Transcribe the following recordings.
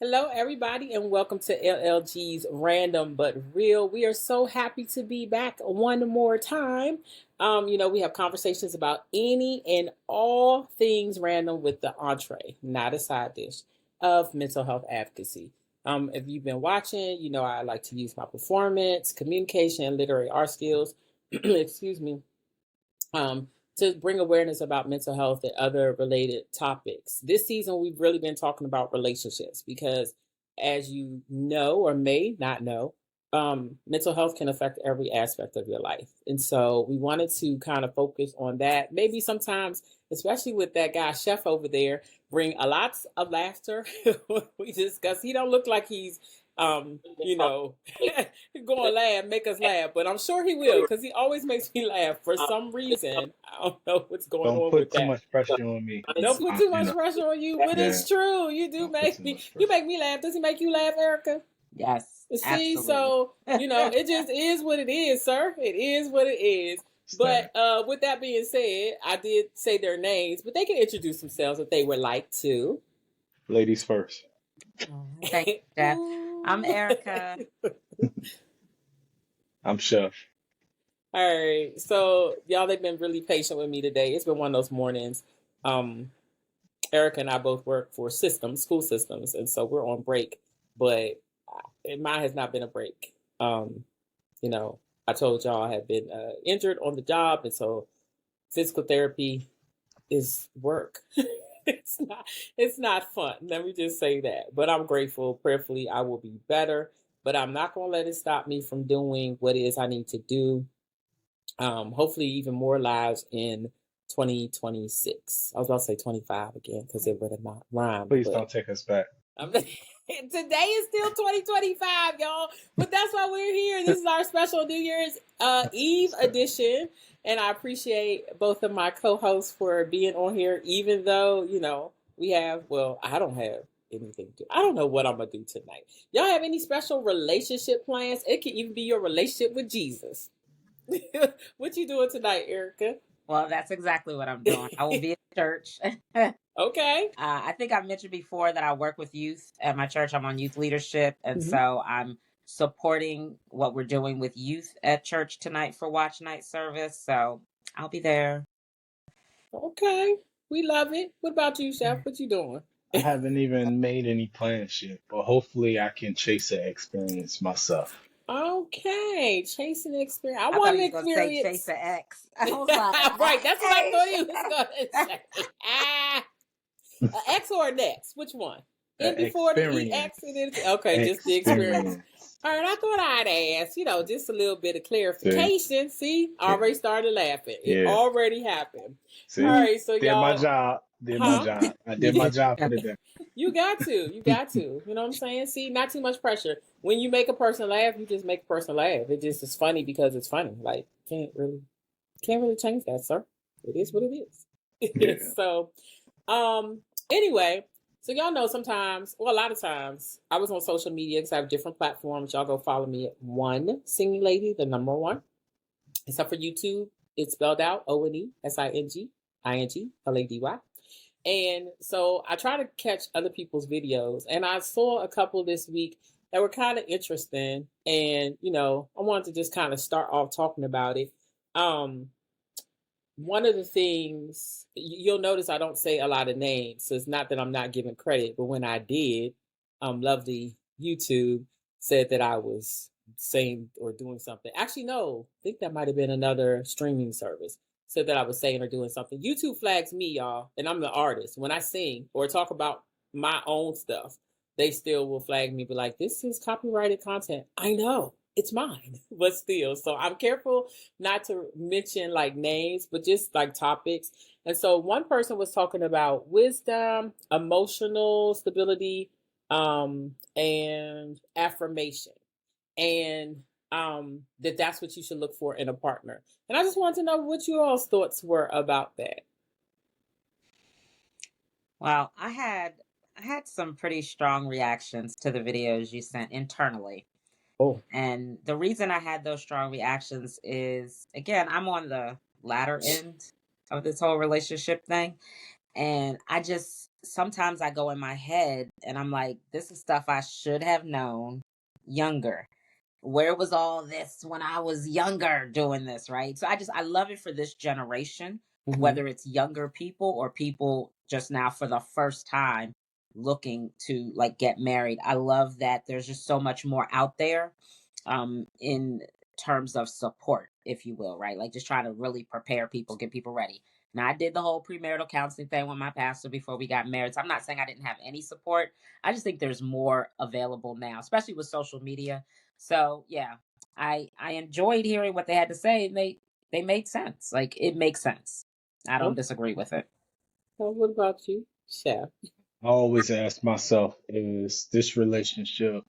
Hello, everybody, and welcome to LLG's Random But Real. We are so happy to be back one more time. We have conversations about any and all things random with the entree, not a side dish, of mental health advocacy. If you've been watching, you know I like to use my performance, communication, and literary art skills. Excuse me, to bring awareness about mental health and other related topics. This season, we've really been talking about relationships because, as you know or may not know, mental health can affect every aspect of your life. And so we wanted to kind of focus on that. Maybe sometimes, especially with that guy chef over there, bring a lot of laughter. We discuss. He don't look like he's um, you know, go and laugh, make us laugh. But I'm sure he will because he always makes me laugh for some reason. I don't know what's going Don't on put with too that. much pressure on me. Don't put too much pressure on you, but Yeah, it's true. You do don't put make too me. much You pressure. make me laugh. Does he make you laugh, Erica? Yes, See, absolutely. so it just is what it is, sir. It is what it is. Stand. But with that being said, I did say their names, but they can introduce themselves if they would like to. Ladies first. Thank you, Jeff. I'm Erica. I'm Chef. All right. So y'all, they've been really patient with me today. It's been one of those mornings. Um, Erica and I both work for school systems, and so we're on break. But mine has not been a break. You know, I told y'all I had been injured on the job, and so physical therapy is work. it's not. It's not fun. Let me just say that. But I'm grateful. Prayerfully, I will be better. But I'm not going to let it stop me from doing what it is I need to do, hopefully even more lives in 2026. I was about to say 25 again because it would have not rhymed, Please but don't take us back. today is still 2025, y'all. But that's why we're here. This is our special New Year's Eve edition, and I appreciate both of my co-hosts for being on here, even though we have. Well, I don't have anything to. I don't know what I'm gonna do tonight. Y'all have any special relationship plans? It can even be your relationship with Jesus. What you doing tonight, Erica? Well, that's exactly what I'm doing. I will be at church. Okay. I think I mentioned before that I work with youth at my church. I'm on youth leadership. And Mhm. so I'm supporting what we're doing with youth at church tonight for watch night service. So I'll be there. Okay. We love it. What about you, Chef? What you doing? I haven't even made any plans yet, but hopefully I can chase that experience myself. Okay. Chasing the experience. I I want thought an he was going to say chase experience. the X. I was like, Right. That's what I thought he was going to say. An X or an X? Which one? In before the EX and then okay, just the experience. Experience. All right, I thought I'd ask, just a little bit of See? clarification. See, I Yeah. already started laughing. It Yeah. already happened. All See? right, so Did my y'all, job. Did my huh? job. I You did my did. job for the day. You got to. You got to. You know what I'm saying? See, not too much pressure. When you make a person laugh, you just make a person laugh. It just is funny because it's funny. Like can't really change that, sir. It is what it is. Yeah. So, anyway, so y'all know sometimes, well, a lot of times, I was on social media because I have different platforms. Y'all go follow me at one singing lady, the number one. Except for YouTube, it's spelled out ONESINGINGLADY. And so I try to catch other people's videos, and I saw a couple this week that were kind of interesting. And I wanted to just kind of start off talking about it. Um, One of the things you'll notice I don't say a lot of names. So it's not that I'm not giving credit, but when I did, lovely YouTube said that I was saying or doing something. Actually, no, I think that might have been another streaming service. Said that I was saying or doing something. YouTube flags me, y'all, and I'm the artist. When I sing or talk about my own stuff, they still will flag me, be like, this is copyrighted content. I know. It's mine, but still. So I'm careful not to mention like names, but just like topics. And so one person was talking about wisdom, emotional stability, and affirmation, and that's what you should look for in a partner. And I just wanted to know what you all's thoughts were about that. well, I had some pretty strong reactions to the videos you sent internally. Oh, And the reason I had those strong reactions is, again, I'm on the latter end of this whole relationship thing. And I just sometimes I go in my head and I'm like, this is stuff I should have known younger. Where was all this when I was younger doing this, right? So I love it for this generation, Mm-hmm. whether it's younger people or people just now for the first time looking to like get married. I love that there's just so much more out there in terms of support, if you will, right? Like just trying to really prepare people, get people ready. Now, I did the whole premarital counseling thing with my pastor before we got married. So I'm not saying I didn't have any support. I just think there's more available now, especially with social media. So yeah, I enjoyed hearing what they had to say. And they made sense. Like it makes sense. I don't Okay. disagree with it. So what about you, Chef? I always ask myself, is this relationship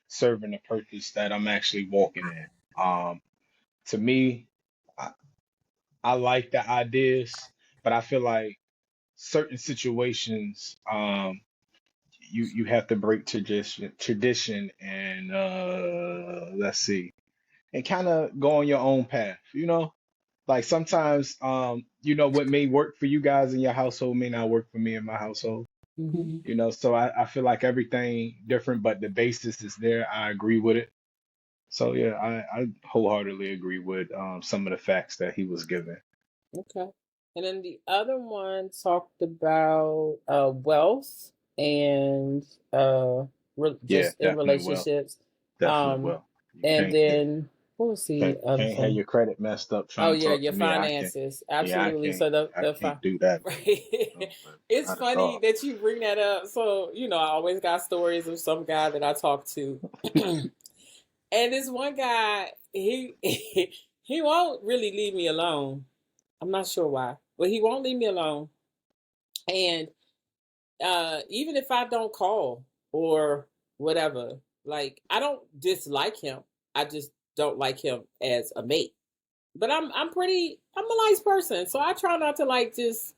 serving the purpose that I'm actually walking in? To me, I, I like the ideas, but I feel like certain situations, you have to break tradition and let's see, and kind of go on your own path, you know? Like sometimes, what may work for you guys in your household may not work for me in my household. Mm-hmm. So I feel like everything different, but the basis is there. I agree with it. So yeah, I wholeheartedly agree with some of the facts that he was given. Okay. And then the other one talked about wealth and Yeah, just in definitely will. relationships. Definitely Um, will. You and can't, yeah, then what was the other can't have thing? your credit messed up Oh trying to yeah, talk your to me. I can, finances. yeah, Absolutely. So I can't do that. right. It's Not at funny all. that you bring that up. So, I always got stories of some guy that I talk to. And this one guy, he he won't really leave me alone. I'm not sure why, but he won't leave me alone. And even if I don't call or whatever, like I don't dislike him. I just don't like him as a mate. But I'm a nice person, so I try not to like just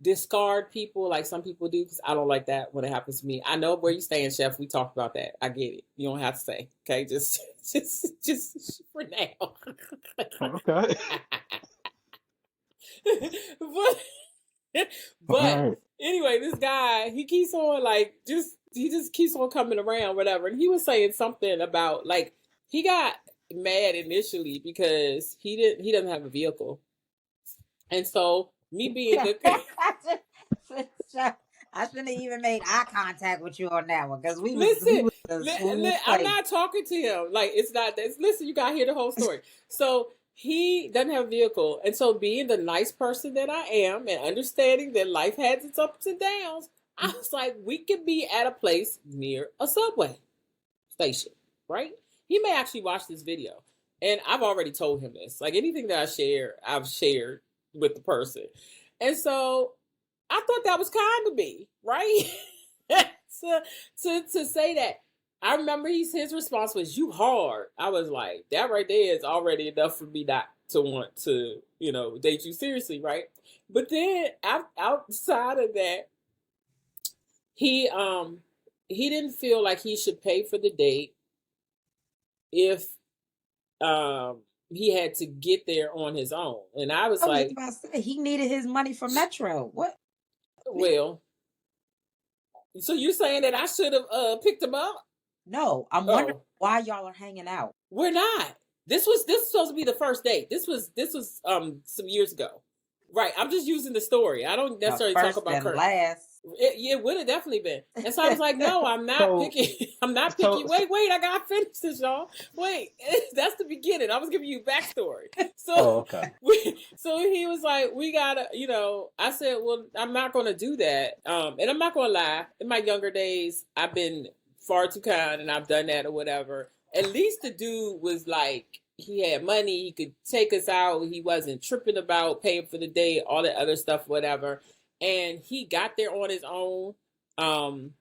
discard people like some people do because I don't like that when it happens to me. I know where you stand, Chef. We talked about that. I get it. You don't have to say. Okay, just just for now. Okay. but All but right. anyway, this guy he keeps on like he just keeps on coming around, whatever. And he was saying something about like he got mad initially because he doesn't have a vehicle, and so me being Yeah. the I shouldn't have even made eye contact with you on that one because we listen, was in a smooth I'm place. not talking to him. Like it's not. Listen, you got to hear the whole story. So he doesn't have a vehicle, and so being the nice person that I am, and understanding that life has its ups and downs, I was like, we could be at a place near a subway station, right? He may actually watch this video, and I've already told him this. Like anything that I share, I've shared with the person, and so I thought that was kind of me, right? To say that. I remember his response was, "You hard." I was like, that right there is already enough for me not to want to, date you seriously, right? But then outside of that, he um he didn't feel like he should pay for the date if um he had to get there on his own. And I was I was just like, about to say he needed his money for Metro. What? well, so you're saying that I should have picked him up? No, I'm wondering Oh, why y'all are hanging out. we're not. This was supposed to be the first date. This was some years ago. Right. I'm just using the story. I don't necessarily talk First about and Kurt. last. It would have definitely been. And so I was like, no, I'm not So picky. I'm not picky. so Wait, I gotta finish this, y'all. Wait, that's the beginning. I was giving you backstory. So oh, okay. so he was like, we gotta, I said, well, I'm not gonna do that. And I'm not gonna lie. In my younger days, I've been far too kind and I've done that or whatever. At least the dude was like, he had money, he could take us out, he wasn't tripping about paying for the day, all that other stuff, whatever. And he got there on his own. Um,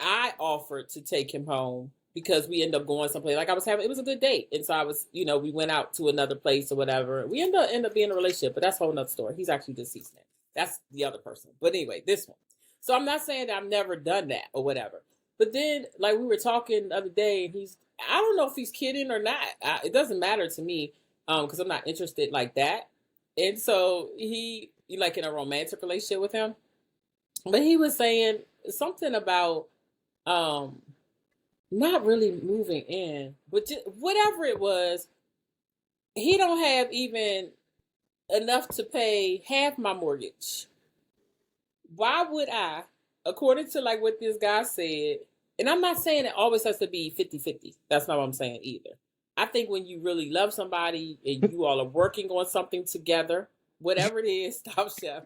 I offered to take him home because we ended up going someplace. Like it was a good date. And so I was, we went out to another place or whatever. We ended up being in a relationship, but that's a whole nother story. He's actually deceased now. That's the other person. But anyway, this one. So I'm not saying that I've never done that or whatever. But then, like we were talking the other day, and I don't know if he's kidding or not. It doesn't matter to me because I'm not interested like that. And so he, like in a romantic relationship with him. But he was saying something about um not really moving in, but just, whatever it was, he don't have even enough to pay half my mortgage. Why would I, according to like what this guy said, and I'm not saying it always has to be 50-50. That's not what I'm saying either. I think when you really love somebody and you all are working on something together, whatever it is, Top Chef,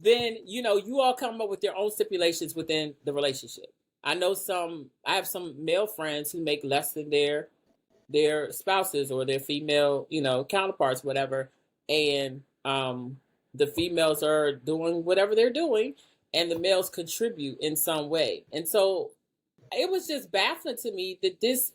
then you all come up with your own stipulations within the relationship. I have some male friends who make less than their spouses or their female, counterparts, whatever. And the females are doing whatever they're doing, and the males contribute in some way. And so it was just baffling to me that this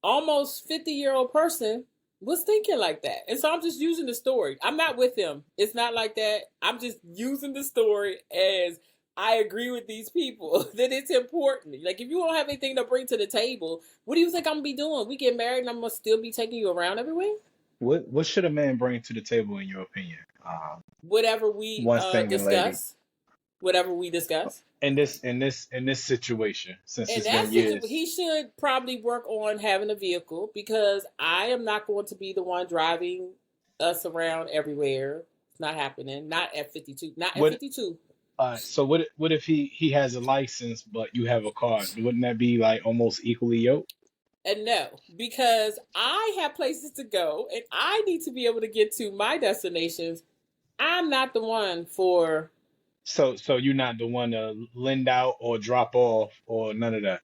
almost 50-year-old person was thinking like that. And so I'm just using the story. I'm not with him. It's not like that. I'm just using the story as I agree with these people that it's important. Like, if you don't have anything to bring to the table, what do you think I'm gonna be doing? We get married and I'm gonna still be taking you around everywhere? What should a man bring to the table in your opinion? Whatever we One thing, lady. discuss. Whatever we discuss. In this situation, since And it's been years. he should probably work on having a vehicle, because I am not going to be the one driving us around everywhere. It's not happening. Not at 52. Not at What 52. so what if he has a license but you have a car? Wouldn't that be like almost equally yoked? And no, because I have places to go and I need to be able to get to my destinations. I'm not the one for So you're not the one to lend out or drop off or none of that.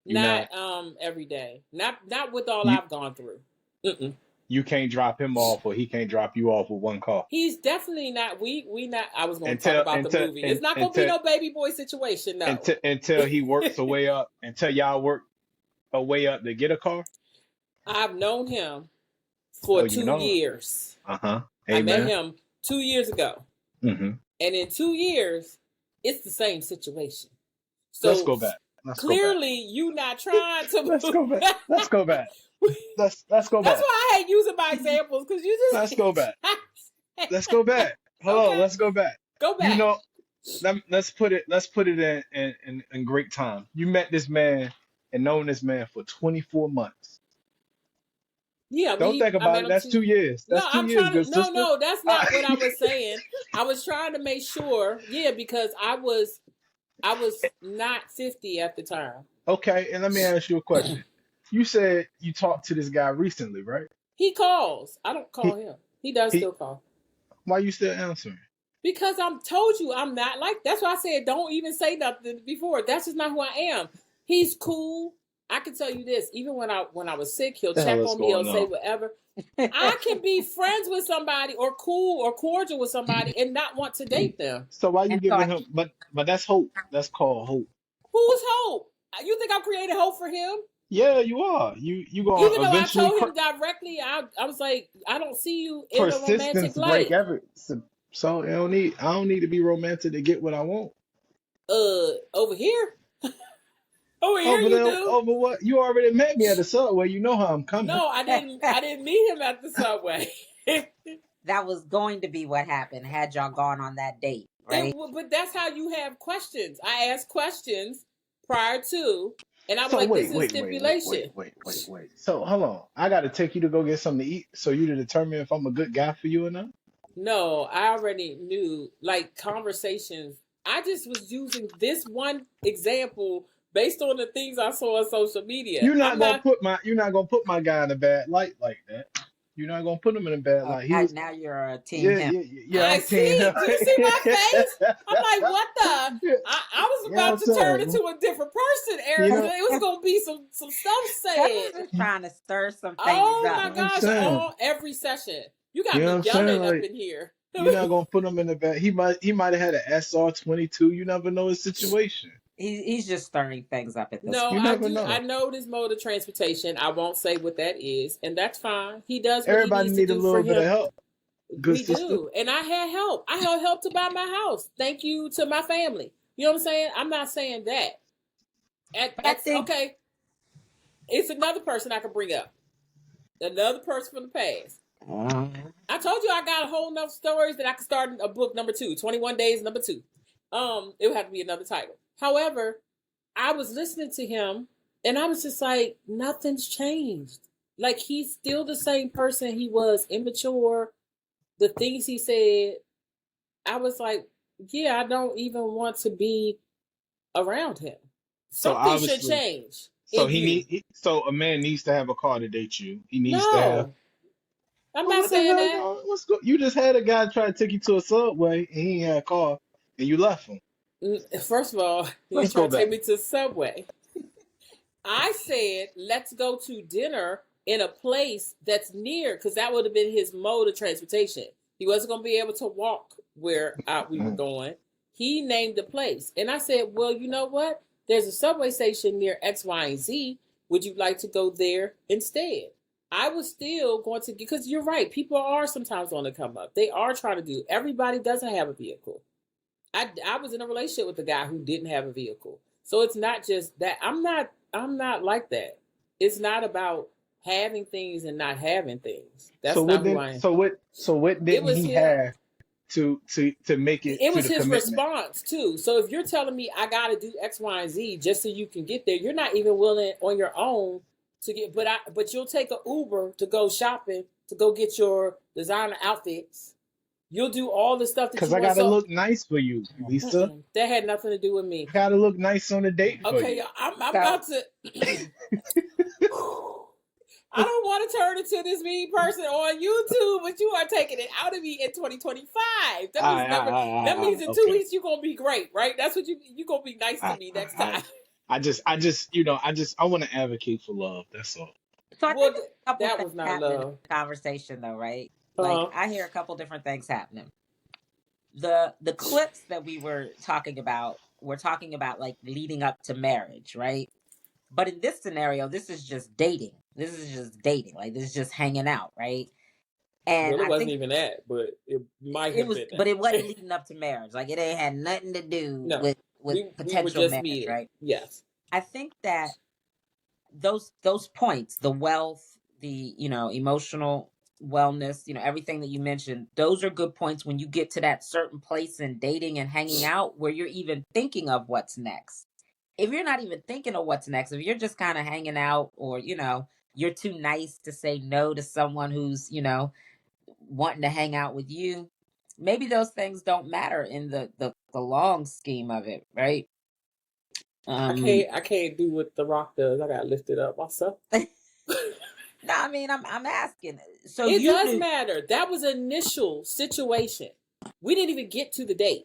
You're not not every day. Not with all you I've gone through. Mm-mm. you can't drop him off or he can't drop you off with one car. He's definitely not. We not. I was going to talk Until about the until movie. It's and not going to be until no baby boy situation. No. until he works a way up until y'all work a way up to get a car. I've known him for Oh, you two know. years. Uh-huh. I met Amen. him 2 years ago, Mm-hmm. and in 2 years, it's the same situation. Let's So go back. Let's go back. clearly, you not trying to Let's move. go back. Let's go back. Let's go That's back. why I hate using my examples, because you Let's go back. just Let's go back. Hold on. okay. Let's go back. Go You back. know, let's put it in great time. You met this man and known this man for 24 months. Yeah, Don't think I about met it. him That's too. 2 years. No, That's two I'm years, trying good to. No, sister. no, that's not what I was saying. I was trying to make sure. Yeah, because I was not 50 at the time. Okay, and let me ask you a question. You said you talked to this guy recently, right? He calls. I don't call He him. He does he. still call. Why you still answering? Because I'm told you I'm not like. That's why I said don't even say nothing before. That's just not who I am. He's cool. I can tell you this. Even when I was sick, he'll What the hell check is on me. He'll going say on? whatever. I can be friends with somebody or cool or cordial with somebody and not want to date them. So why you And so giving him? But that's hope. That's called hope. Who's hope? You think I'm creating hope for him? Yeah, you are. You gonna Even though I eventually told him directly, I was like, I don't see you in a romantic persistence break light. every. So I don't need to be romantic to get what I want. Over here, over here, Over you there, do. over what? You already met me at the subway. You know how I'm coming. No, I didn't. I didn't meet him at the subway. that was going to be what happened had y'all gone on that date, right? But that's how you have questions. I asked questions prior to, and I was So like, "This wait, is wait, wait, wait, wait, stipulation." wait, wait, wait. So hold on. I got to take you to go get something to eat, so you to determine if I'm a good guy for you or not. No, I already knew. Like, conversations. I just was using this one example based on the things I saw on social media. I'm not. You're not gonna put my guy in a bad light like that. You're not gonna put him in a bad light. He was. Now you're a team Yeah, him. yeah, yeah. Yeah, I I'm team see. him. Do you see my face? I'm like, what the? Yeah, I was you know what about I'm to turn saying? into a different person, You Eric. know, It was gonna be some stuff That was said. just trying to stir some things Oh up. my you know what I'm gosh! saying? Every session, you You got know what me I'm saying? yelling up Like in here. you're not gonna put him in the bad. He might have had an SR-22. You never know his situation. He's just stirring things up at this No, You point. I never do. I know. know this mode of transportation. I won't say what that is, and that's fine. He does what he Everybody needs to need a do for little bit of him. help. Good We sister. do. And I had help. I had help to buy my house. Thank you to my family. You know what I'm saying? I'm not saying that. But I think Okay, it's another person I can bring up. Another person from the past. I told you I got a whole enough stories that I could start a book number 2, 21 days number 2. It would have to be another title. However, I was listening to him and I was just like, nothing's changed. Like he's still the same person he was, immature. The things he said, I was like, yeah, I don't even want to be around him. So Something should obviously, change so in you. so a man needs to have a car to date you. He needs to have. No, I'm Oh, not what the saying hell? that. What's go? You just had a guy try to take you to a subway and he ain't had a car and you left him. First of all, he Let's ain't trying go to take back. me to Subway. I said, let's go to dinner in a place that's near, because that would have been his mode of transportation. He wasn't going to be able to walk where we were Mm. going. He named the place. And I said, well, you know what? There's a subway station near X, Y, and Z. Would you like to go there instead? I was still going to, because you're right. People are sometimes on the come up. They are trying to do. Everybody doesn't have a vehicle. I was in a relationship with a guy who didn't have a vehicle. So it's not just that. I'm not like that. It's not about having things and not having things. So That's what not who did I am. so what It didn't was he him. have to make it It to was the his commitment? response too. So if you're telling me I got to do X, Y, and Z just so you can get there, you're not even willing on your own to get. But you'll take an Uber to go shopping, to go get your designer outfits. You'll do all the stuff that Because you I want. gotta So look nice for you, Lisa. that had nothing to do with I me. gotta look nice on a date for Okay, you. y'all, I'm So, about to. I don't want to turn into this mean person on YouTube, but you are taking it out of me in 2025. That means never. That means in two Okay. weeks you're gonna be great, right? That's what you gonna be nice to I, me next I, time. I want to advocate for love. That's all. so I Well, think a couple that things was not happening in love. the conversation, though, right? Like Uh, I hear a couple different things happening. The clips that we were talking about, we're talking about like leading up to marriage, right? But in this scenario, this is just dating. This is just dating. Like this is just hanging out, right? And well, it I wasn't think even that, but it might it have was, been but it wasn't that. leading up to marriage. Like it ain't had nothing to do No, with we were potential just marriage, meeting. right? Yes. I think that those points, the wealth, the emotional wellness, everything that you mentioned, those are good points when you get to that certain place in dating and hanging out where you're even thinking of what's next. If you're not even thinking of what's next, if you're just kind of hanging out, or you're too nice to say no to someone who's wanting to hang out with you, maybe those things don't matter in the long scheme of it, right? I um can't do what The Rock does. I gotta lift it up myself. no, I mean, I'm asking, so It you does knew matter. That was an initial situation. We didn't even get to the date.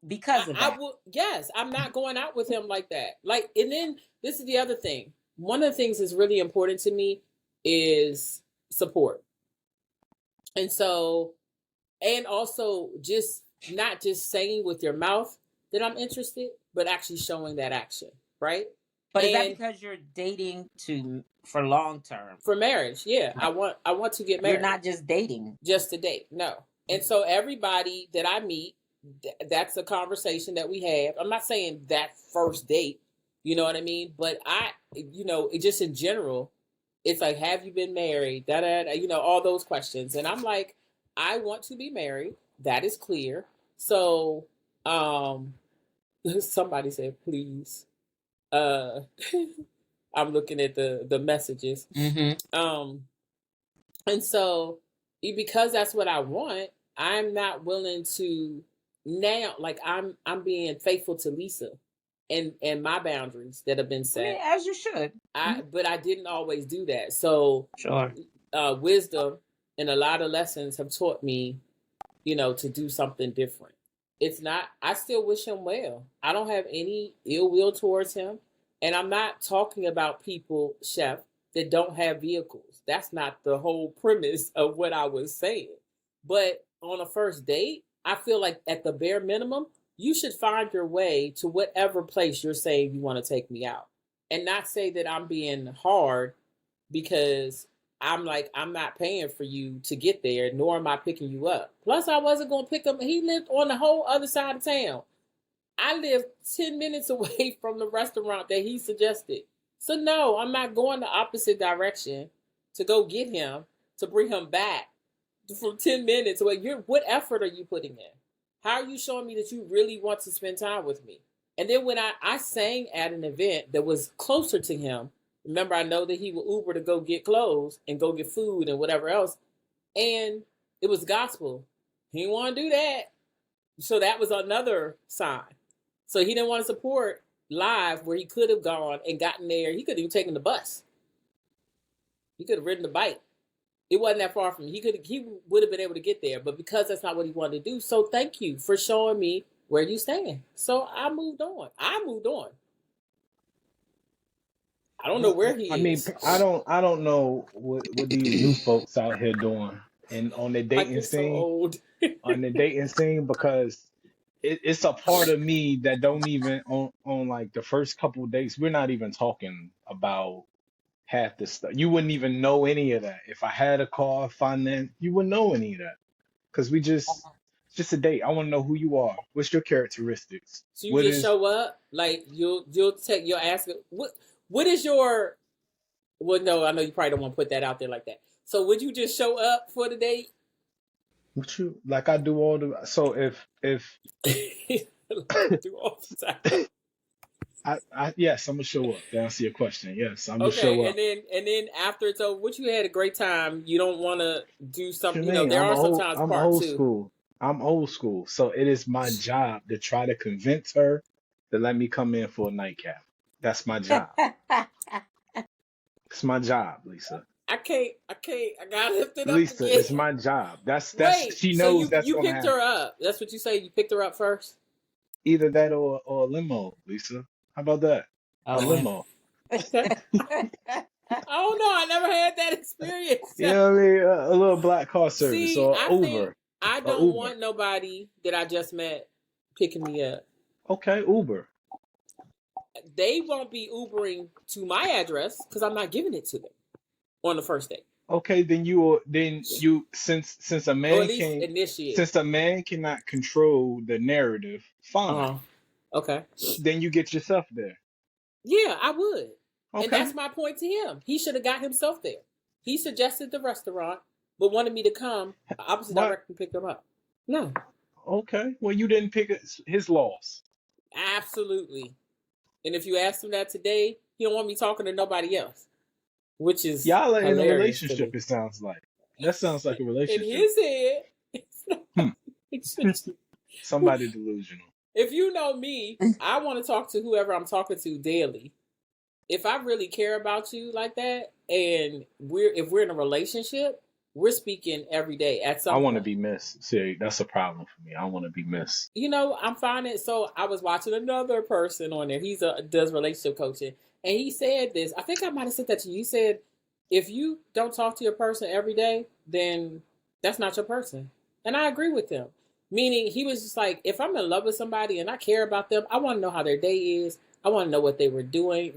because of I that. will. Yes, I'm not going out with him like that. Like, and then this is the other thing. One of the things that's really important to me is support, and so, and also just not just saying with your mouth that I'm interested, but actually showing that action, right? But is that And because you're dating to for long term? for marriage, yeah, Right. I want to get You're married. not just dating. Just to date. No. And so everybody that I meet, that's a conversation that we have. I'm not saying that first date, you know what I mean? But it just in general, it's like, have you been married? Da da, da, all those questions. And I'm like, I want to be married. That is clear. So, um, somebody said, please. Uh, I'm looking at the messages. Mm-hmm. Um, and so, because that's what I want, I'm not willing to now. Like I'm being faithful to Lisa and my boundaries that have been I mean, set. as you should. Mhm. But I didn't always do that. So, Sure. wisdom and a lot of lessons have taught me, to do something different. It's not. I still wish him well. I don't have any ill will towards him, and I'm not talking about people, chef, that don't have vehicles. That's not the whole premise of what I was saying. But on a first date, I feel like at the bare minimum, you should find your way to whatever place you're saying you want to take me out, and not say that I'm being hard because I'm like, I'm not paying for you to get there, nor am I picking you up. Plus, I wasn't going to pick him. He lived on the whole other side of town. I lived 10 minutes away from the restaurant that he suggested. So, no, I'm not going the opposite direction to go get him, to bring him back from 10 minutes away. What effort are you putting in? How are you showing me that you really want to spend time with me? And then when I sang at an event that was closer to him, remember I know that he would Uber to go get clothes and go get food and whatever else, and it was gospel. He didn't want to do that. So that was another sign. So he didn't want to support live where he could have gone and gotten there. He could have even taken the bus. He could have ridden the bike. It wasn't that far from him. He would have been able to get there, but because that's not what he wanted to do. So thank you for showing me where you stand. So I moved on. I don't know where he I mean, is. I don't know what these new folks out here doing and on the Like dating it's so scene, old. because it's a part of me that don't even on like the first couple of dates, we're not even talking about half the stuff. You wouldn't even know any of that. If I had a car, finance, you wouldn't know any of that. Because it's just a date. I want to know who you are. What's your characteristics? So you What just is show up, like you'll ask what is your, well, no, I know you probably don't want to put that out there like that. So would you just show up for the date? what you like? I do all the so if Like you do all the time. I yes, I'm gonna show up. To answer your question, yes, I'm gonna show Okay, up. and then after it's over, what you had a great time. You don't want to do What you something. mean? There are sometimes I'm part old two. school. I'm old school. So it is my job to try to convince her to let me come in for a nightcap. That's my job. It's my job, Lisa. I can't. I gotta lift it up Lisa, again. it's my job. That's Wait, she so knows that's you gonna picked happen. her up? That's what you say? You picked her up first? Either that or a limo, Lisa. How about that? A Oh, well. limo. Okay. I don't know. I never had that experience. You know what I mean? A little black car service See, or I think Uber. I Or don't Uber. want nobody that I just met picking me up. Okay, Uber. They won't be Ubering to my address because I'm not giving it to them on the first date, Okay, then you since a or at man least can initiate. since a man cannot control the narrative, fine. Uh huh. Okay. Then you get yourself there. Yeah, I would, and Okay. that's my point to him. He should have got himself there. He suggested the restaurant, but wanted me to come opposite What? direction to pick him up. No, Okay. Well, you didn't pick his loss. absolutely. And if you ask him that today, he don't want me talking to nobody else, which is Y'all are in a hilarious to me. relationship, it sounds like. That sounds like a In relationship. his head, it's not Hmm. a relationship. Somebody delusional. If you know me, I want to talk to whoever I'm talking to daily. If I really care about you like that, and if we're in a relationship, we're speaking every day at I some want to point. be missed. See, that's a problem for me. I want to be missed. I'm finding. So I was watching another person on there. Does relationship coaching, and he said this. I think I might have said that to you. He said, if you don't talk to your person every day, then that's not your person. And I agree with him. Meaning, he was just like, if I'm in love with somebody and I care about them, I want to know how their day is. I want to know what they were doing.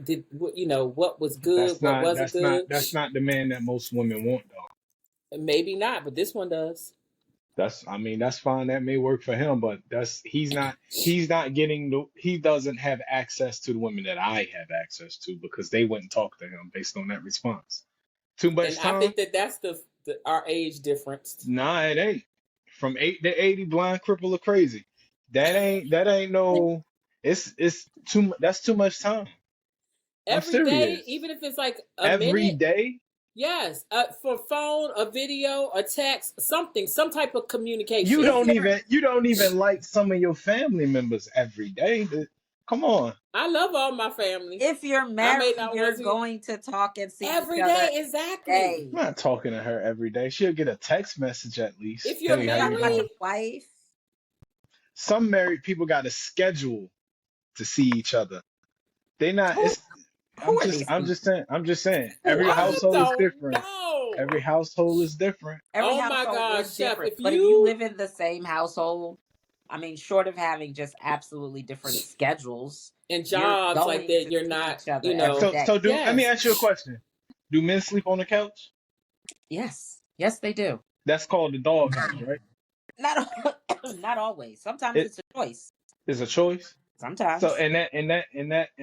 What was good, That's what not wasn't that's not good. that's not the man that most women want though. Maybe not, but this one does. I mean that's fine. That may work for him, but he's not getting he doesn't have access to the women that I have access to because they wouldn't talk to him based on that response. Too And much I time? think that that's our age difference. Nah, it ain't. From 8 to 80, blind, cripple, or crazy. That ain't no. It's that's too much time. I'm Every day, serious. even if it's like a Every minute, day, yes, for phone, a video, a text, something, some type of you communication. If don't you're even you don't even like some of your family members every day. Come on. I love all my family. if you're I may married, not you're want to going to talk and see each every other day, exactly. day. I'm not talking to her every day. She'll get a text message at least. If you're Hey, You're how talking you about doing? your married, wife. Some married people got a schedule to see each other. They not. Who It's. who are these I'm people? just saying. I'm just saying. Who Every are I these household is people? don't different. know. Every household is different. Every Oh my household gosh, is Chef, different. if But if you you live in the same household, I mean, short of having just absolutely different schedules, in you're jobs like going that, to you're see not, each other every day. So do let me yes. ask you a question. Do men sleep on the couch? Yes. Yes, they do. That's called the doghouse, right? Not not always. Sometimes It it's a choice. is a choice. So Sometimes. in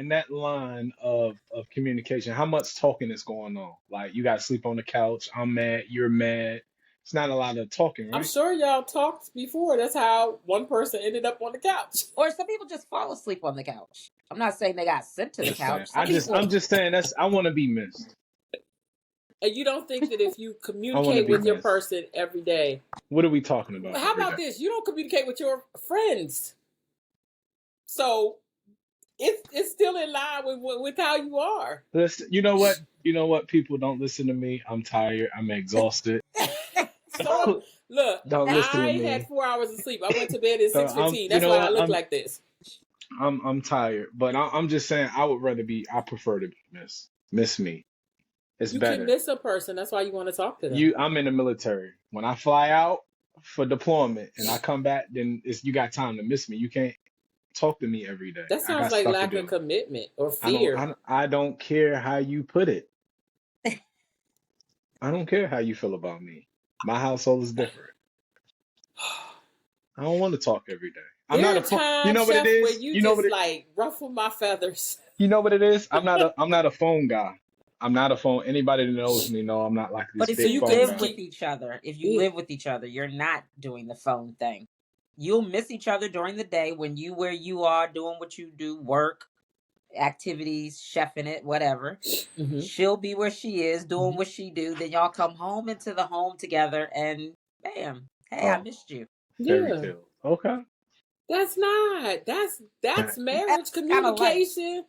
that line of communication, how much talking is going on? Like you got to sleep on the couch. I'm mad. You're mad. It's not a lot of talking, I'm right? sure y'all talked before. That's how one person ended up on the couch. Or some people just fall asleep on the couch. I'm not saying they got sent to the Just saying. couch. Some people. I'm just saying I want to be missed. And you don't think that if you I want to communicate be with your missed. person every day, What are we talking about how every about day? this? You don't communicate with your friends, so it's still in line with how you are. Listen, you know what? You know what? People don't listen to me. I'm tired. I'm exhausted. So look, Don't listen to I had me. 4 hours of sleep. I went to bed at So 6:15. you That's know why I what? look like this. I'm tired, but I'm just saying I would rather be. I prefer to be missed. Miss me. It's You can better. miss a person. That's why you want to talk to them. I'm in the military. When I fly out for deployment and I come back, then you got time to miss me. You can't talk to me every day. That I sounds got like stuff to lack of do. commitment or fear. I don't care how you put it. I don't care how you feel about me. My household is different. I don't want to talk every day. I'm There not are a phone. You times, know what it Chef, where is? you You know what just it like ruffle my feathers. you know what it is? I'm not a phone guy. I'm not a phone. Anybody that knows me know I'm not like But this if So big you you phone can live guy. with keep. each other, if you Yeah. live with each other, you're not doing the phone thing. You'll miss each other during the day when you where you are doing what you do, work, activities, chefing it, whatever. Mm-hmm. She'll be where she is doing what she do. Then y'all come home into the home together, and bam, hey, I Oh, missed you. fairy Yeah. tale. Okay. That's not. That's That's marriage kind of like communication.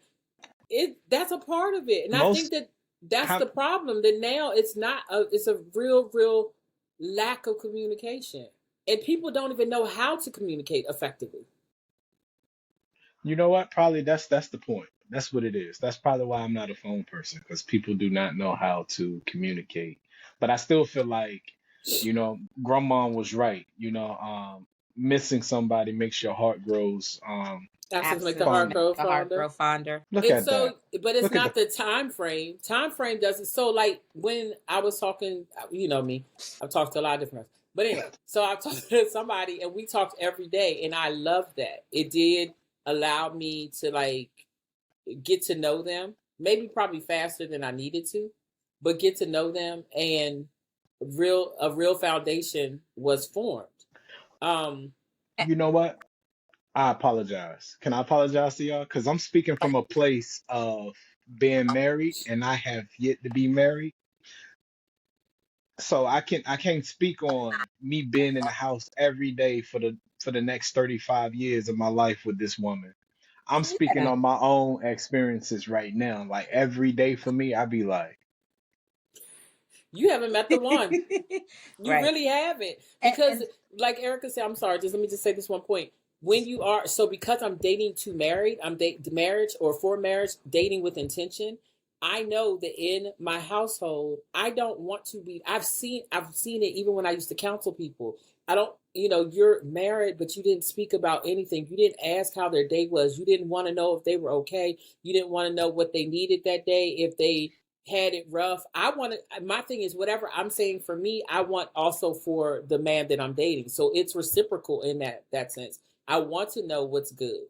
That's a part of it, and I think Most that that's how the problem. That now it's not. It's a real lack of communication, and people don't even know how to communicate effectively. you know what? Probably that's the point. That's what it is. That's probably why I'm not a phone person because people do not know how to communicate. But I still feel like, grandma was right. Missing somebody makes your heart grows Actions make the heart absolutely fonder. make grow the heart fonder. grow fonder. Look And at that. so, but it's Look at not that. the time frame. Time frame doesn't. So, like when I was talking, you know me, I've talked to a lot of different. But anyway, so I talked to somebody, and we talked every day, and I loved that. It did allow me to like get to know them, maybe probably faster than I needed to, but get to know them, and a real foundation was formed. Um, You know what? I apologize. Can I apologize to y'all? Because I'm speaking from a place of being married and I have yet to be married. So I can't speak on me being in the house every day for the next 35 years of my life with this woman. I'm speaking Yeah. on my own experiences right now. Like every day for me, I be like, you haven't met the one. You Right. really haven't. And, Because, and like Erica said, I'm sorry, just let me just say this one point. When you are, so because I'm dating to married, I'm marriage or for marriage, dating with intention. I know that in my household, I don't want to be, I've seen it even when I used to counsel people. I don't, you're married, but you didn't speak about anything. You didn't ask how their day was. You didn't want to know if they were okay. You didn't want to know what they needed that day, if they had it rough. I want to, my thing is whatever I'm saying for me, I want also for the man that I'm dating. So it's reciprocal in that sense. I want to know what's good.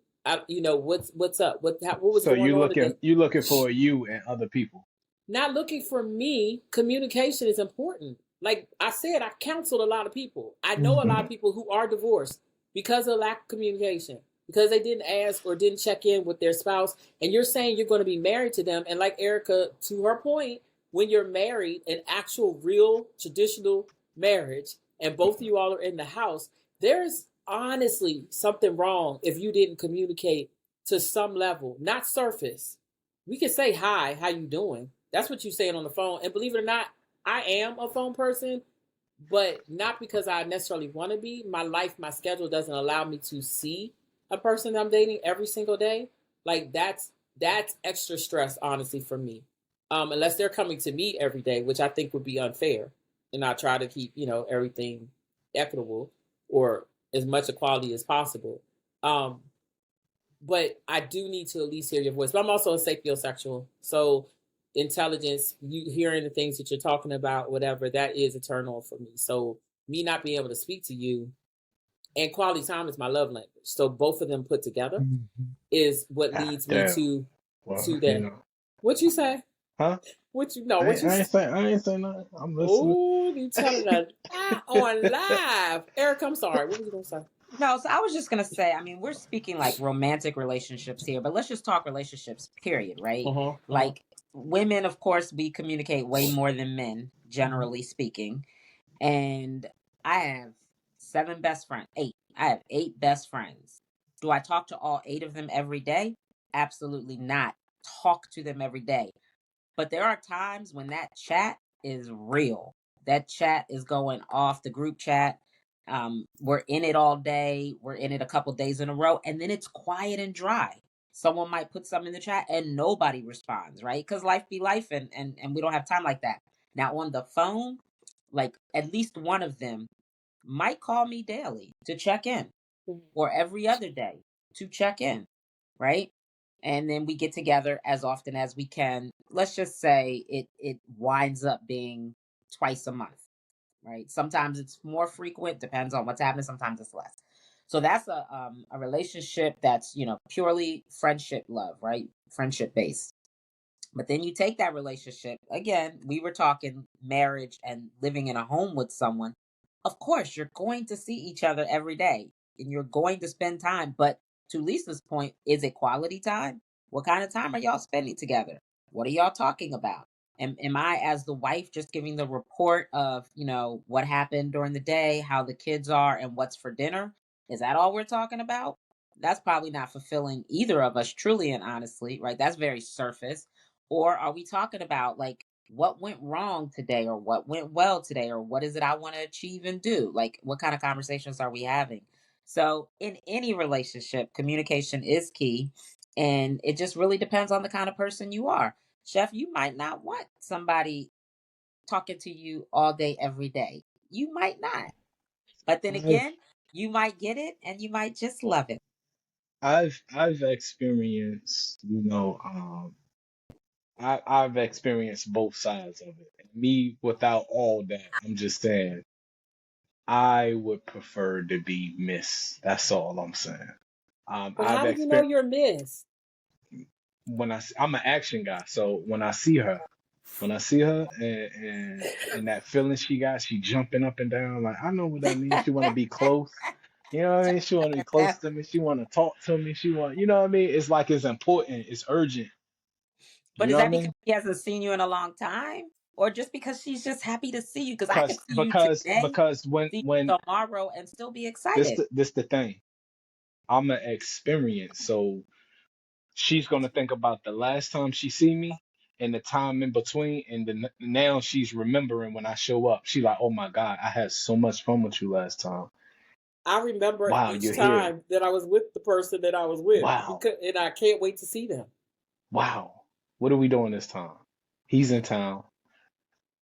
What's up? What was so going on today? you looking for you and other people. Not looking for me. Communication is important. Like I said, I counseled a lot of people. I know a lot Hmm. of people who are divorced because of lack of communication, because they didn't ask or didn't check in with their spouse. And you're saying you're going to be married to them. And like Erica, to her point, when you're married, an actual, real, traditional marriage, and both of you all are in the house, there's honestly something wrong if you didn't communicate to some level, not surface. We can say hi, how you doing? That's what you're saying on the phone. And believe it or not, I am a phone person, but not because I necessarily want to be. My life, my schedule doesn't allow me to see a person I'm dating every single day. Like that's extra stress, honestly, for me. Unless they're coming to me every day, which I think would be unfair. And I try to keep, everything equitable or as much equality as possible. Um, but I do need to at least hear your voice. But I'm also a sapiosexual, so intelligence, you hearing the things that you're talking about, whatever, that is eternal for me. So me not being able to speak to you and quality time is my love language. So both of them put together is what Ah, leads me damn. to Well, that. What you say? huh? What you know? I What ain't, you? I ain't saying I ain't saying nothing. I'm listening. Oh, you telling us on live, Eric? I'm sorry. What was you gonna say? No, so I was just gonna say, I mean, we're speaking like romantic relationships here, but let's just talk relationships, period, right? Like women, of course, we communicate way more than men, generally speaking. And I have 7 best friends, 8. I have 8 best friends. Do I talk to all 8 of them every day? Absolutely not. Talk to them every day. But there are times when that chat is real. That chat is going off, the group chat. We're in it all day. We're in it a couple days in a row, and then it's quiet and dry. Someone might put something in the chat and nobody responds, right? Because life be life, and we don't have time like that. Now on the phone, like at least one of them might call me daily to check in, or every other day to check in, right? And then we get together as often as we can. Let's just say it winds up being twice a month, right? Sometimes it's more frequent, depends on what's happening. Sometimes it's less. So that's a relationship that's, you know, purely friendship love, right? Friendship based. But then you take that relationship, again, we were talking marriage and living in a home with someone. Of course, you're going to see each other every day and you're going to spend time. But to Lisa's point, is it quality time? What kind of time are y'all spending together? What are y'all talking about? Am I, as the wife, just giving the report of, you know, what happened during the day, how the kids are, and what's for dinner? Is that all we're talking about? That's probably not fulfilling either of us, truly and honestly, right? That's very surface. Or are we talking about like what went wrong today, or what went well today, or what is it I want to achieve and do? Like, what kind of conversations are we having? So, in any relationship, communication is key. And it just really depends on the kind of person you are. Chef, you might not want somebody talking to you all day, every day. You might not. But then I've again, you might get it and you might just love it. I've experienced, I've experienced both sides of it. And me, without all that, I'm just saying I would prefer to be Miss. That's all I'm saying. Well, I've how do you know experienced you're Miss? I'm an action guy, so when I see her and that feeling she got, she jumping up and down, like I know what that means. She want to be close. You know what I mean? She want to be close to me. She want to talk to me. She want, you know what I mean? It's like it's important. It's urgent. But You is know what I that because mean? she hasn't seen you in a long time? Or just because she's just happy to see you? Because I could Because see you because today, because see when you tomorrow, and still be this excited. this the thing. I'm an experience, so she's gonna think about the last time she see me and the time in between, and now she's remembering when I show up. She like, oh my God, I had so much fun with you last time. I remember Wow, each you're here. time that I was with the person that I was with, Wow, because, and I can't wait to see them. wow. What are we doing this time? He's in town.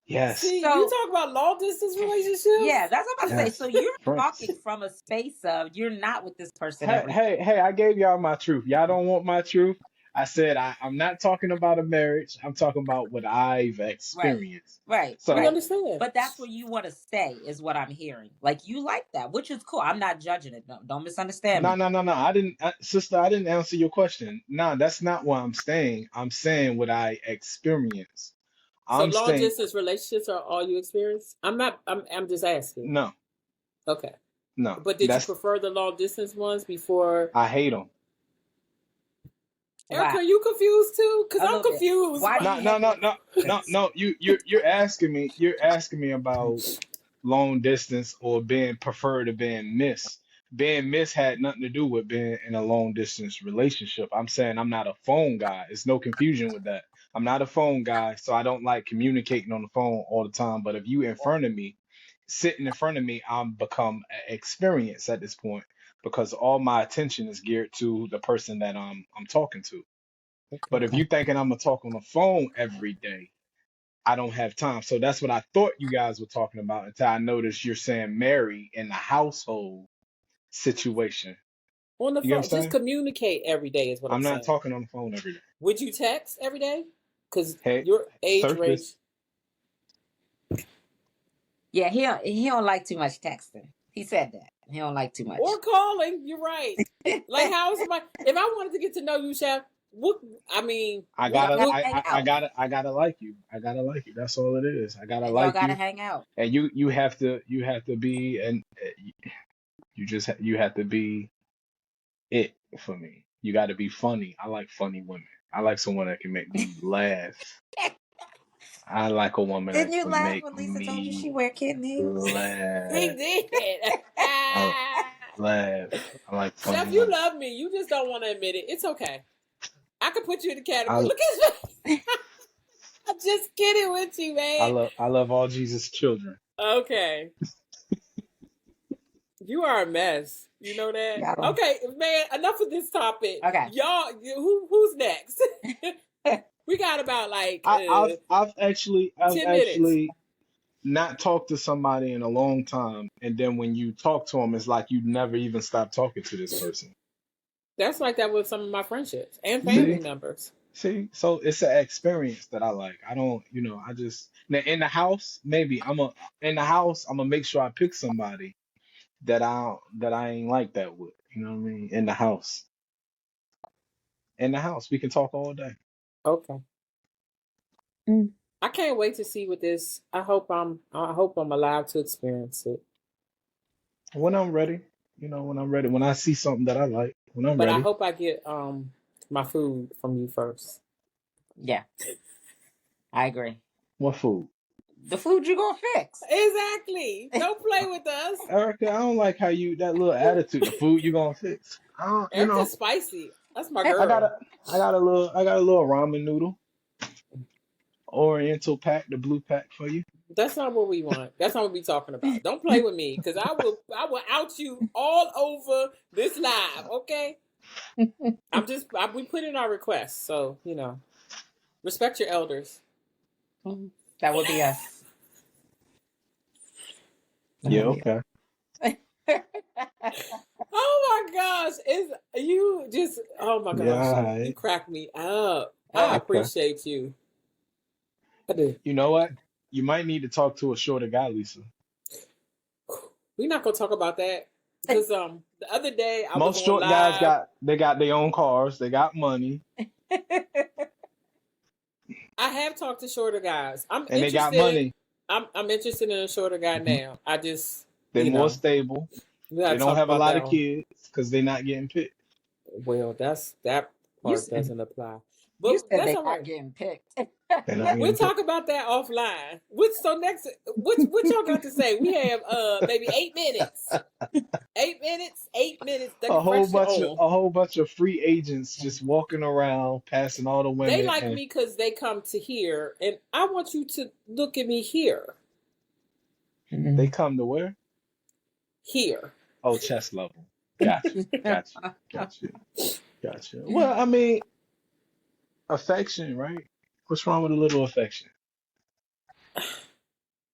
Yes, See, you So, talk about long distance relationships. yeah, that's what I'm about to say. So, yes. you're Friends. talking from a space of you're not with this person Hey, every hey, hey, I gave y'all my truth. Y'all don't want my truth. I said I'm not talking about a marriage. I'm talking about what I've Right, experienced. We So right. understand. But that's where you want to stay, is what I'm hearing. Like, you like that, which is cool. I'm not judging it. Don't misunderstand no, me. no, no, no. I didn't, sister. I didn't answer your question. No, that's not what I'm saying. I'm saying what I experienced. So I'm long saying distance relationships are all you experience? I'm not. I'm just asking. no, Okay. no. But did you That's prefer the long distance ones before? I hate them. Erica, Wow. are you confused too? Because A I'm little bit. confused. Why do No, you no, hate no, long no, no, distance? no. You're asking me. You're asking me about long distance or being preferred to being miss. Being miss had nothing to do with being in a long distance relationship. I'm saying I'm not a phone guy. There's no confusion with that. I'm not a phone guy, so I don't like communicating on the phone all the time. But if you in front of me, sitting in front of me, I'm become experienced at this point because all my attention is geared to the person that I'm talking to. But if Okay. you thinking I'm gonna talk on the phone every day, I don't have time. So that's what I thought you guys were talking about until I noticed you're saying marry in the household situation. On the You phone, just understand? communicate every day is what I'm I'm not saying. talking on the phone every day. Would you text every day? Because Hey, your age range, surface. Yeah, he don't like too much texting. He said that. He don't like too much. or calling. You're right. Like, how is my? If I wanted to get to know you, Chef, What I mean, I Y'all gotta, gotta what, hang I out. gotta, I gotta like you. I gotta like you. That's all it is. I gotta And y'all like gotta you, hang out. and you have to, be, and you have to be it for me. You got to be funny. I like funny women. I like someone that can make me laugh. I like a woman Didn't that you can laugh make when Lisa told you me she wear kitten heels? he laugh. did. I laugh. I like funny Chef, you women. love me. You just don't want to admit it. It's okay. I could put you in the category. I Look at me. I'm just kidding with you, man. I love all Jesus' children. Okay. You are a mess. You know that? Got 'em. Okay, man, enough of this topic. Okay. Y'all, who's next? We got about like I've 10 minutes. actually not talked to somebody in a long time, and then when you talk to them, it's like you never even stopped talking to this person. That's like that with some of my friendships and family See, members. so it's an experience that I like. I don't, I just now in the house, maybe in the house, I'm gonna make sure I pick somebody that I ain't like that with. You know what I mean? In the house, we can talk all day. Okay. Mm. I can't wait to see what this. I hope I'm allowed to experience it. When I'm ready, when I'm ready, when I see something that I like, when I'm But I ready. hope I get my food from you first. Yeah, I agree. What food? The food you gonna fix. Exactly. Don't play with us. Erica, I don't like how that little attitude. The food you gonna fix? I don't, Erica's spicy. That's my Eh, I got girl. a, I got a little ramen noodle, Oriental pack, the blue pack for you. That's not what we want. That's not what we talking about. Don't play with me, because I will out you all over this live. Okay. We put in our requests, so respect your elders. That would be us. That Yeah, would be okay. us. Oh my gosh, is you just? Oh my Yeah, gosh, all you right. crack me up. I Okay. appreciate you. I do. You know what? You might need to talk to a shorter guy, Lisa. We're not gonna talk about that because the other day I was Most on short guys live. got their own cars, they got money, I have talked to shorter guys. I'm and they got interested. money. I'm interested in a shorter guy Mhm. now. I just They're more stable. we They gotta don't talk have a about lot that of one. kids because they're not getting picked. Well, that you part said doesn't apply, you but said that's they all not right. getting picked. They're not We'll getting picked. talk about that offline. What y'all got to say? We have maybe 8 minutes. 8 minutes. 8 minutes. The refresh on. A whole bunch of free agents just walking around, passing all the They women, like and me because they come to here, and I want you to look at me here. they come to where? Here. Oh, chest level. Got you. Got you. Got you. Got you. Well, I mean, affection, right? What's wrong with a little affection?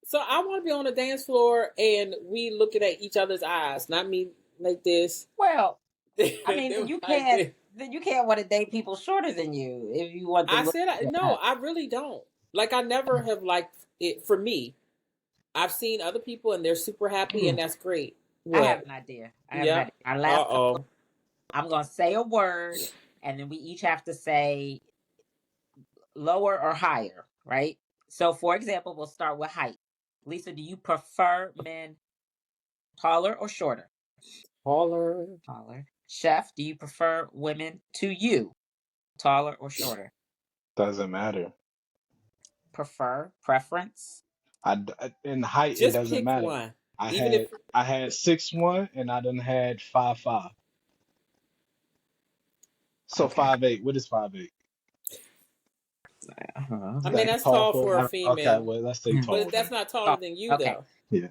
So I want to be on the dance floor, and we looking at each other's eyes, not me like this. Well, I mean, Them you like can't. this. Then you can't want to date people shorter than you if you want to I look. said no. At I really don't. Like I never have liked it for me. I've seen other people, and they're super happy, and Mm. that's great. I have What? an idea. I have an Yep. idea. Our Uh last couple. oh. I'm gonna say a word, and then we each have to say lower or higher, right? So, for example, we'll start with height. Lisa, do you prefer men taller or shorter? Taller. Taller. Chef, do you prefer women to you, taller or shorter? Doesn't matter. Preference? In height, it Just doesn't pick matter. one. I Even if had I had 6'1" and I done had 5'5". So Okay. 5'8". What is 5'8"? I Is mean that that's tall tall for a for a woman? Okay, female, well let's say Mhm. tall but that's then. not taller than you Okay. though. Yeah,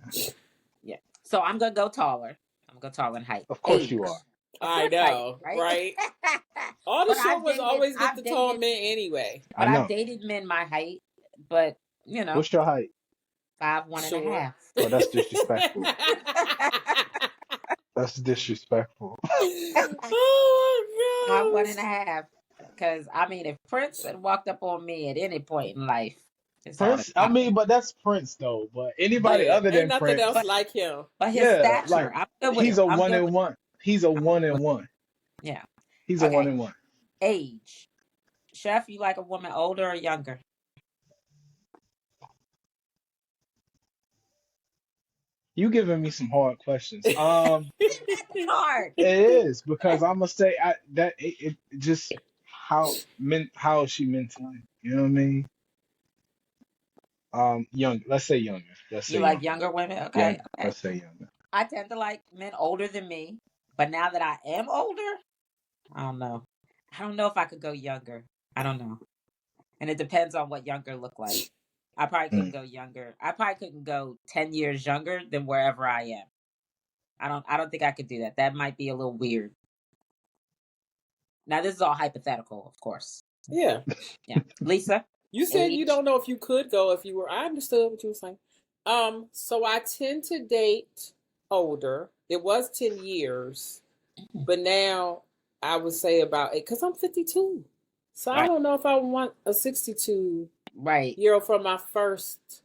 Yeah. So I'm gonna go taller. I'm gonna go taller in height. of course Age. you are. Of I course I am, know, right? right? All the but short ones always get I've the tall dated men anyway. I I've know. dated men my height, but What's your height? 5'1" and a Short. half. Oh, that's disrespectful. That's disrespectful. I'm one Oh and my a half. Because I mean, if Prince had walked up on me at any point in life, it's on Prince, I mean, but that's Prince though. But gosh. anybody Yeah, other ain't than nothing else but Prince, like him. but his yeah, stature, like I'm good with he's him. a I'm one good with and one. He's a I'm one good and with one. Yeah. He's a one Okay. and one. Age. Chef, you like a woman older or younger? You giving me some hard questions. It's hard. It is because I'm gonna say it just how is she mentally? You know what I mean? Young. Let's say younger. Let's You say like younger. younger women? Okay. Younger. Okay. Let's say younger. I tend to like men older than me, but now that I am older, I don't know. I don't know if I could go younger. I don't know. And it depends on what younger look like. I probably couldn't Mm. go younger. I probably couldn't go 10 years younger than wherever I am. I don't think I could do that. That might be a little weird. Now this is all hypothetical, of course. Yeah. Yeah. Lisa, You said you age? don't know if you could go if you were. I understood what you were saying. So I tend to date older. It was 10 years, but now I would say about 8 because I'm 52. So I Right. don't know if I want a 62 Right. year old from my first,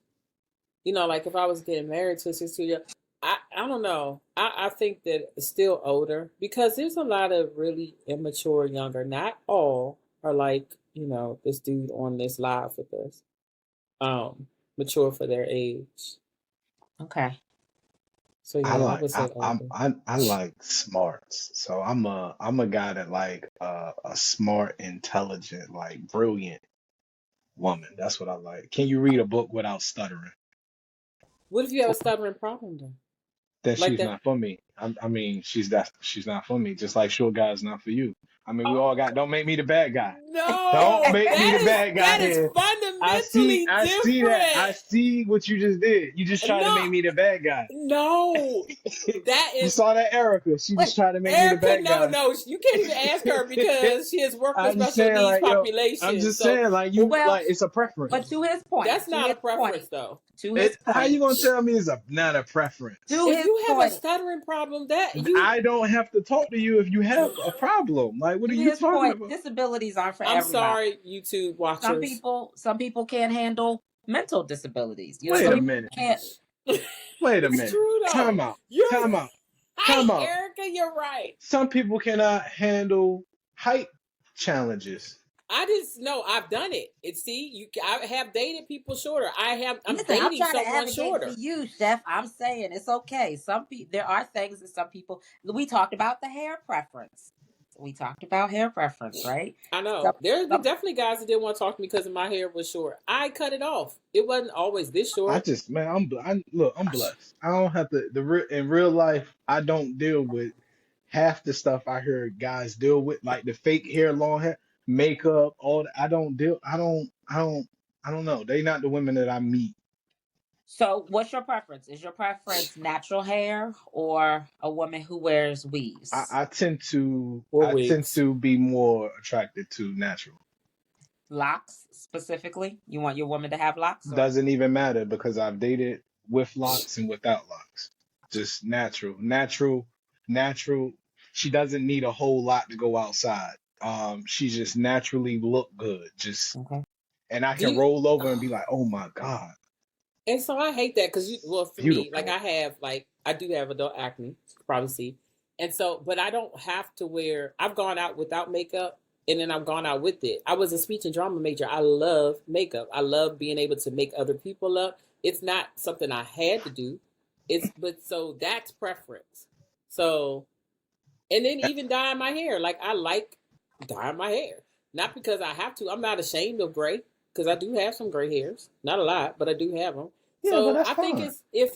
like if I was getting married to a 62-year, I don't know. I think that it's still older because there's a lot of really immature younger. Not all are like, this dude on this live with us. Mature for their age. Okay. So I yeah, I like would say older. I like smarts. So I'm a guy that like a smart, intelligent, like brilliant woman. That's what I like. Can you read a book without stuttering? What if you have a stuttering problem though? Then Like she's that? not for me. I mean, she's not for me. Just like short guy's not for you. I mean, we all got. Oh Don't make me the bad guy. Don't no, make me that the is bad guy that is here. fundamentally I see that. I different. see what you just did. You just tried to No, make me the bad guy. no, that You is saw that, Erica. She Wait, just tried to make me the Erica. bad No, guy. no, you can't even ask her because she has worked with I'm just special saying, needs like, yo, I'm populations. just So saying, like, you, well, like, it's a but preference. to his point, that's not a preference though. to his How you point, gonna tell me it's not a to preference? If his you have a point, stuttering problem, that you, I don't have to talk to you if you have a problem. Like, what are to you his talking point, about? disabilities aren't for I'm everybody. sorry, YouTube Some watchers. people can't handle mental disabilities. Wait Some a people minute. can't. Wait a It's minute. true though. Time out. You're Time out. right, Time out. Erica. You're right. Some people cannot handle height challenges. I just know I've done it. I have dated people shorter. I'm Listen, I'm dating trying to someone advocate for shorter. you, Chef. I'm saying it's okay. Some people, there are things that some people. We talked about the hair preference. We talked about hair preference, right? I Some, know. There's some definitely guys that didn't want to talk to me because my hair was short. I cut it off. It wasn't always this I short. just, man, look, I'm blessed. I don't have to, in real life, I don't deal with half the stuff I hear guys deal with, like the fake hair, long hair, makeup, all that. I don't know. They not the women that I meet. So, what's your preference? Is your preference natural hair or a woman who wears I, weaves? I tend to, Or I tend wigs. to be more attracted to natural. Locks specifically? You want your woman to have locks or Doesn't even matter because I've dated with locks and without locks. Just natural. She doesn't need a whole lot to go outside. She just naturally look good. Just okay? and I Do can you? roll over and be like, oh my God, And so I hate that because for me, like beautiful. I do have adult acne, you can probably see. And so, but I don't have to wear, I've gone out without makeup and then I've gone out with it. I was a speech and drama major. I love makeup. I love being able to make other people up. It's not something I had to do. But so that's preference. So, and then even dyeing my hair. Like I like dyeing my hair. Not because I have to. I'm not ashamed of gray because I do have some gray hairs. Not a lot, but I do have them. Yeah, but So that's I think fine. it's if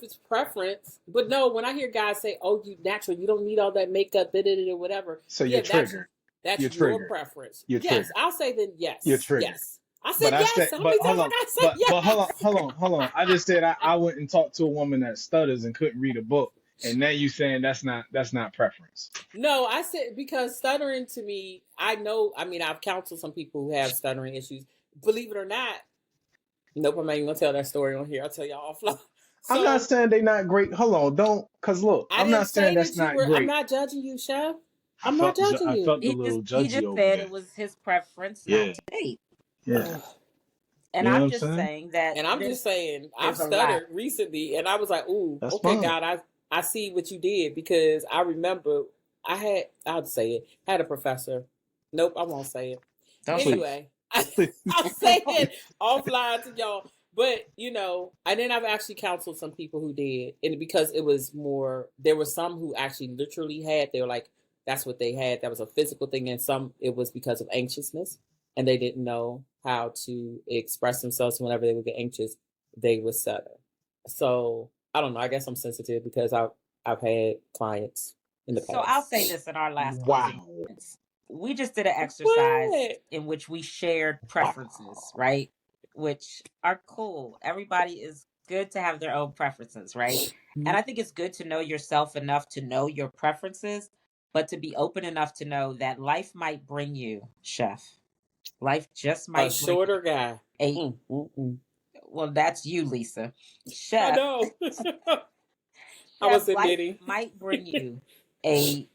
it's preference. But no, when I hear guys say, "Oh, you natural, you don't need all that makeup, da da da whatever." So you're Yeah, triggered. that's You're your triggered. preference. You're Yes, triggered. I'll say then You're yes, triggered. yes. I said But I said, yes. How but many times hold I on, gotta say but yes? hold on. I just said I wouldn't talk to a woman that stutters and couldn't read a book, and now you saying that's not preference. No, I said because stuttering to me, I know. I mean, I've counseled some people who have stuttering issues. Believe it or not, nope, I'm not even gonna tell that story on here. I'll tell y'all offline. I'm not So saying they not great. Hold on, don't, cause look, I I'm didn't not saying say that's that you not were. I'm great. not judging you, Chef. I I'm not felt judging I you. felt a little He judgy just over said there. it was his preference not Yeah, to date. yeah. And You know what I'm I'm just saying? saying that And I'm just saying, I've there's a lot. stuttered recently, and I was like, "Ooh, That's okay, fine. God, I see what you did," because I remember I'll say it. I had a professor. Nope, I won't say it. Don't say Anyway, I'm saying offline to y'all, but and then I've actually counseled some people who did, and because it was more, there were some who actually literally had, they were like, that's what they had, that was a physical thing, and some it was because of anxiousness, and they didn't know how to express themselves. Whenever they would get anxious, they would stutter. So I don't know. I guess I'm sensitive because I've had clients in the So I'll past. say this in our last closing Wow. moments. We just did an exercise What? in which we shared preferences, right? Which are cool. Everybody is good to have their own preferences, right? And I think it's good to know yourself enough to know your preferences, but to be open enough to know that life might bring you, chef. Life just A might bring shorter guy. a, well, that's you, Lisa. I Chef, know. I chef, was life admitting. might bring you a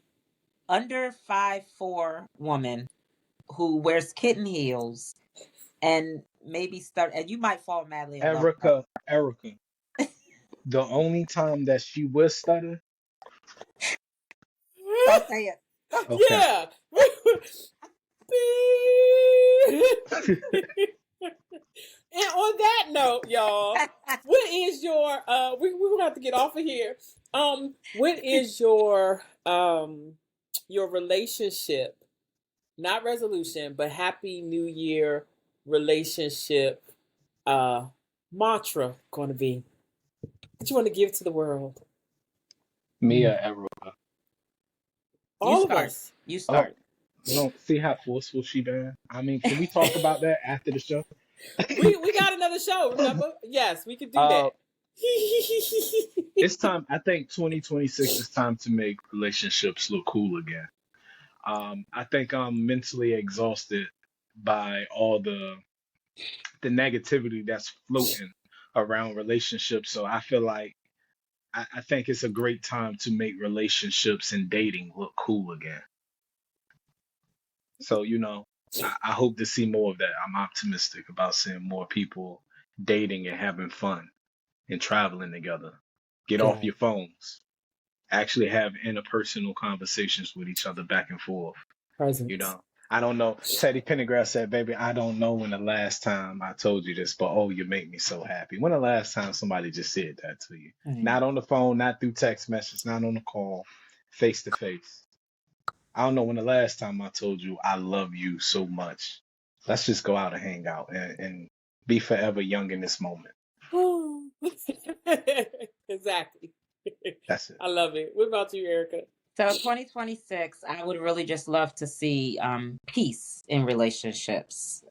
under 5'4" woman who wears kitten heels and maybe start, and you might fall madly in love with her. Erica, the only time that she would stutter, Don't say it. okay. Yeah. And on that note, y'all, what is your we're gonna have to get off of here. What is your relationship, not resolution, but happy new year relationship uh mantra gonna be? What you want to give to the world? Mia, Erica. You All of start. us. You Oh, start. you don't see how forceful she been? I mean, can we talk about that after the show? We got another show, remember? Yes, we could do uh, that. it's time. I think 2026 is time to make relationships look cool again. I think I'm mentally exhausted by all the negativity that's floating around relationships. So I feel like I think it's a great time to make relationships and dating look cool again. So, I hope to see more of that. I'm optimistic about seeing more people dating and having fun and traveling together. Get off Right. your phones. Actually have interpersonal conversations with each other back and forth. You Presence. know, I don't know. Teddy Pendergrass said, "Baby, I don't know when the last time I told you this, but oh, you make me so happy." When the last time somebody just said that to you? Right. Not on the phone, not through text message, not on the call, face to face. I don't know when the last time I told you I love you so much. Let's just go out and hang out and be forever young in this moment. Exactly. That's it. I love it. What about you, Erica? So 2026, I would really just love to see peace in relationships,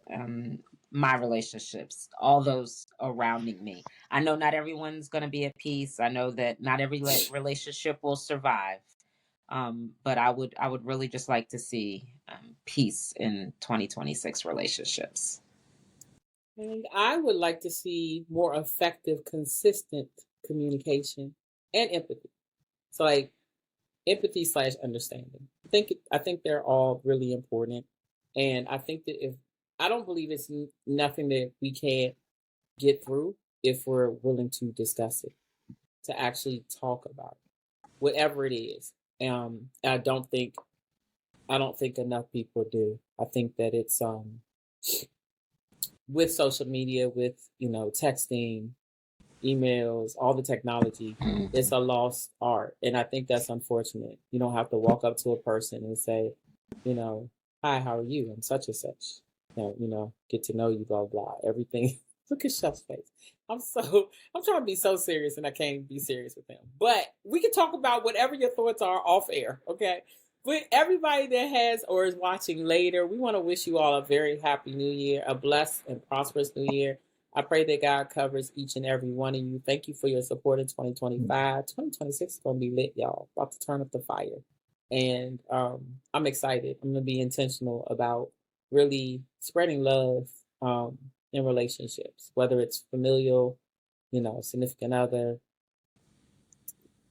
my relationships, all those surrounding me. I know not everyone's going to be at peace. I know that not every relationship will survive. But I would really just like to see peace in 2026 relationships. And I would like to see more effective, consistent communication and empathy. So like empathy slash understanding. I think they're all really important. And I think that if I don't believe it's nothing that we can't get through if we're willing to discuss it, to actually talk about it, whatever it is. I don't think enough people do. I think that it's with social media, with texting, emails, all the technology, it's a lost art. And I think that's unfortunate. You don't have to walk up to a person and say, hi, how are you? And such and such. Get to know you, blah, blah. Everything. Look at Chef's face. I'm trying to be so serious and I can't be serious with him. But we can talk about whatever your thoughts are off air, okay? But everybody that has or is watching later, we want to wish you all a very happy new year, a blessed and prosperous new year. I pray that God covers each and every one of you. Thank you for your support in 2025. 2026 is going to be lit, y'all. About to turn up the fire. And I'm excited. I'm going to be intentional about really spreading love in relationships, whether it's familial, significant other,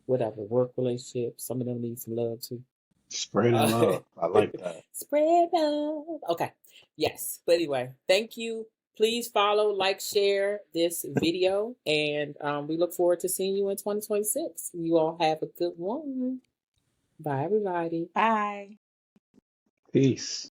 whatever, work relationships. Some of them need some love too. Spreading love. I like that. Spread love. Okay. Yes. But anyway, thank you. Please follow, like, share this video. And we look forward to seeing you in 2026. You all have a good one. Bye, everybody. Bye. Peace.